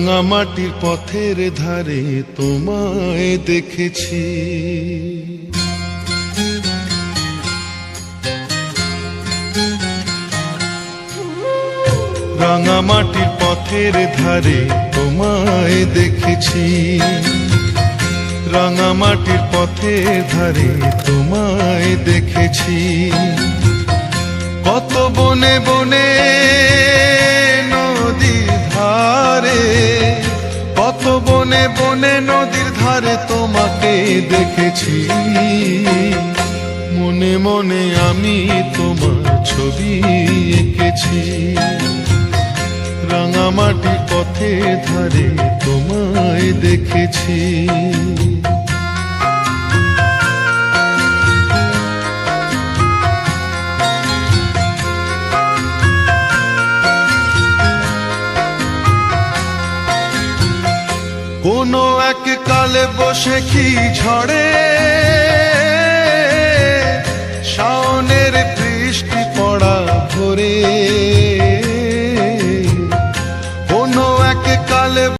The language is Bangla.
রাঙামাটির পথের ধারে তোমায় দেখেছি, রাঙামাটির পথের ধারে তোমায় দেখেছি, রাঙামাটির পথের ধারে তোমায় দেখেছি। কত বনে বনে নদীর ধারে, কত বনে বনে নদীর ধারে তোমাকে দেখেছি। মনে মনে আমি তোমার ছবি এঁকেছি, রাঙামাটির পথের ধারে তোমায় দেখেছি। কোনো এক কালে বসে কি ঝড়ে